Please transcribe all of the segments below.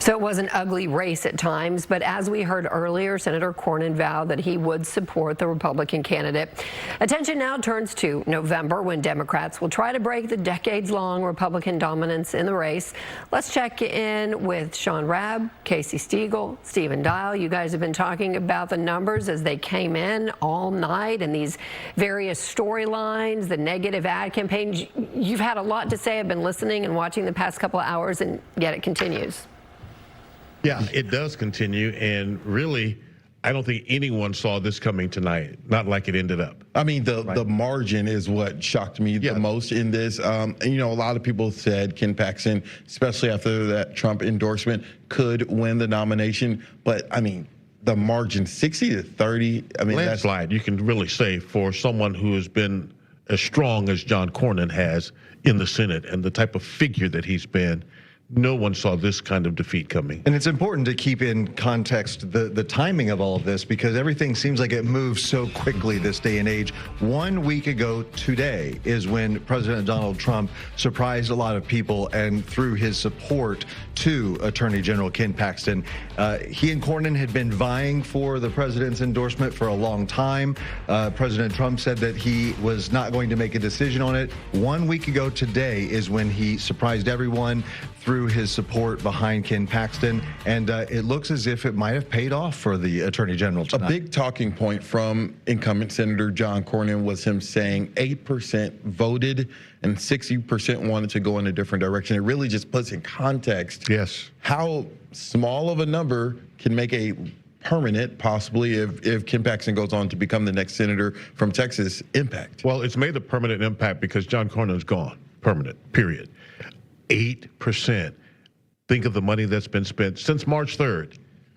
So it was an ugly race at times, but as we heard earlier, Senator Cornyn vowed that he would support the Republican candidate. Attention now turns to November, when Democrats will try to break the decades-long Republican dominance in the race. Let's check in with Sean Rabb, Casey Stiegel, Stephen Dial. You guys have been talking about the numbers as they came in all night and these various storylines, the negative ad campaigns. You've had a lot to say. I've been listening and watching the past couple of hours, and yet it continues. Yeah, it does continue, and really, I don't think anyone saw this coming tonight, not like it ended up. I mean, the margin is what shocked me the most in this. And, you know, a lot of people said Ken Paxton, especially after that Trump endorsement, could win the nomination. But, I mean, the margin, 60 to 30, I mean, landslide, you can really say, for someone who has been as strong as John Cornyn has in the Senate and the type of figure that he's been. No one saw this kind of defeat coming. And it's important to keep in context the timing of all of this, because everything seems like it moves so quickly this day and age. 1 week ago today is when President Donald Trump surprised a lot of people, and through his support to Attorney General Ken Paxton. He and Cornyn had been vying for the president's endorsement for a long time. President Trump said that he was not going to make a decision on it. 1 week ago today is when he surprised everyone through his support behind Ken Paxton, and it looks as if it might have paid off for the Attorney General tonight. A big talking point from incumbent Senator John Cornyn was him saying 8% voted and 60% wanted to go in a different direction. It really just puts in context how small of a number can make a permanent, possibly, if Ken Paxton goes on to become the next senator from Texas, impact. Well, it's made a permanent impact because John Cornyn's gone. Permanent, period. 8%. Think of the money that's been spent since March 3rd,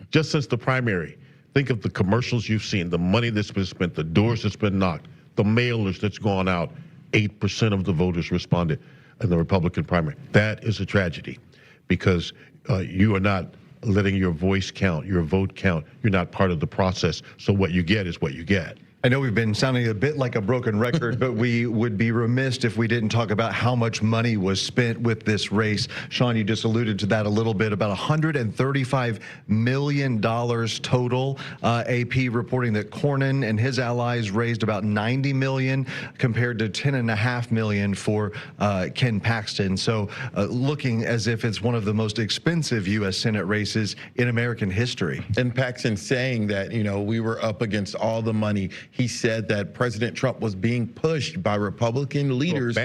just since the primary. Think of the commercials you've seen, the money that's been spent, the doors that's been knocked, the mailers that's gone out. 8% of the voters responded in the Republican primary. That is a tragedy, because you are not letting your voice count, your vote count. You're not part of the process. So what you get is what you get. I know we've been sounding a bit like a broken record, but we would be remiss if we didn't talk about how much money was spent with this race. Sean, you just alluded to that a little bit, about $135 million total. AP reporting that Cornyn and his allies raised about $90 million compared to $10.5 million for Ken Paxton. So looking as if it's one of the most expensive U.S. Senate races in American history. And Paxton saying that, you know, we were up against all the money. He said that President Trump was being pushed by Republican leaders to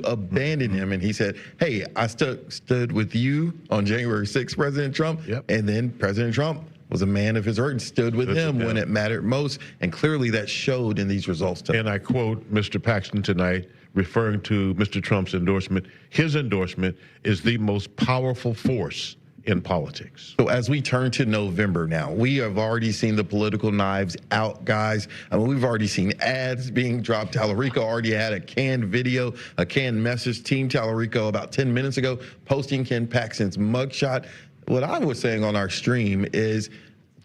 abandon him. And he said, hey, I stood with you on January 6th, President Trump. And then President Trump was a man of his word and stood with him when it mattered most. And clearly that showed in these results tonight. And I quote Mr. Paxton tonight, referring to Mr. Trump's endorsement. His endorsement is the most powerful force in politics. So as we turn to November now, we have already seen the political knives out, guys. I mean, we've already seen ads being dropped. Tallarico already had a canned video, a canned message. Team Tallarico about 10 minutes ago posting Ken Paxton's mugshot. What I was saying on our stream is,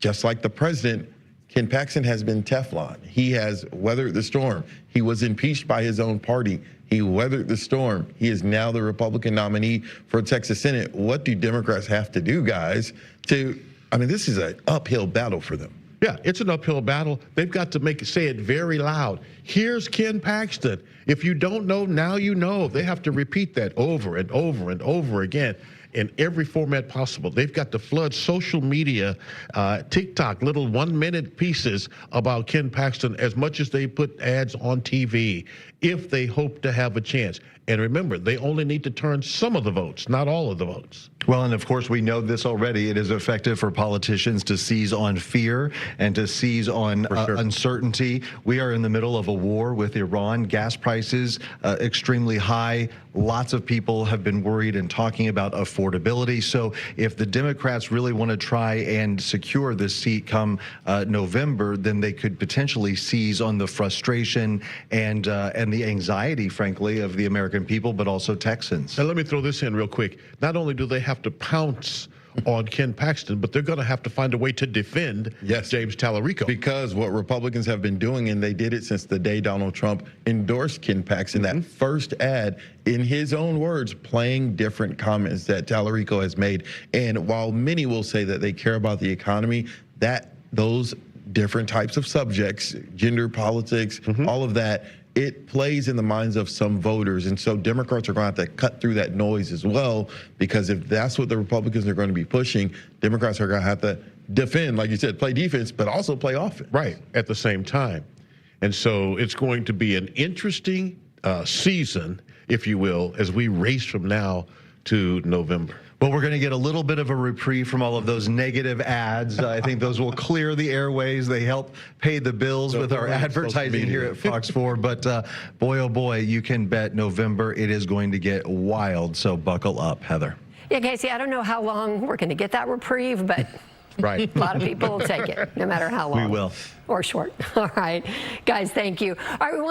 just like the president, Ken Paxton has been Teflon. He has weathered the storm. He was impeached by his own party. He weathered the storm. He is now the Republican nominee for Texas Senate. What do Democrats have to do, guys, I mean, this is an uphill battle for them. Yeah, it's an uphill battle. They've got to say it very loud. Here's Ken Paxton. If you don't know, now you know. They have to repeat that over and over and over again in every format possible. They've got to flood social media, TikTok, little 1-minute pieces about Ken Paxton as much as they put ads on TV, if they hope to have a chance. And remember, they only need to turn some of the votes, not all of the votes. Well, and of course, we know this already. It is effective for politicians to seize on fear and to seize on uncertainty. We are in the middle of a war with Iran. Gas prices extremely high. Lots of people have been worried and talking about affordability. So if the Democrats really want to try and secure this seat come November, then they could potentially seize on the frustration and the anxiety, frankly, of the American people, but also Texans. And let me throw this in real quick. Not only do they have to pounce on Ken Paxton, but they're going to have to find a way to defend James Tallarico. Because what Republicans have been doing, and they did it since the day Donald Trump endorsed Ken Paxton, that first ad, in his own words, playing different comments that Tallarico has made. And while many will say that they care about the economy, that those different types of subjects, gender, politics, all of that, it plays in the minds of some voters. And so Democrats are going to have to cut through that noise as well, because if that's what the Republicans are going to be pushing, Democrats are going to have to defend, like you said, play defense, but also play offense. Right, at the same time. And so it's going to be an interesting season, if you will, as we race from now to November. Well, we're going to get a little bit of a reprieve from all of those negative ads. I think those will clear the airways. They help pay the bills with our advertising here at Fox 4. But boy, oh boy, you can bet November it is going to get wild. So buckle up, Heather. Yeah, Casey, I don't know how long we're going to get that reprieve, but Right. a lot of people will take it, no matter how long. We will. Or short. All right. Guys, thank you. All right, we want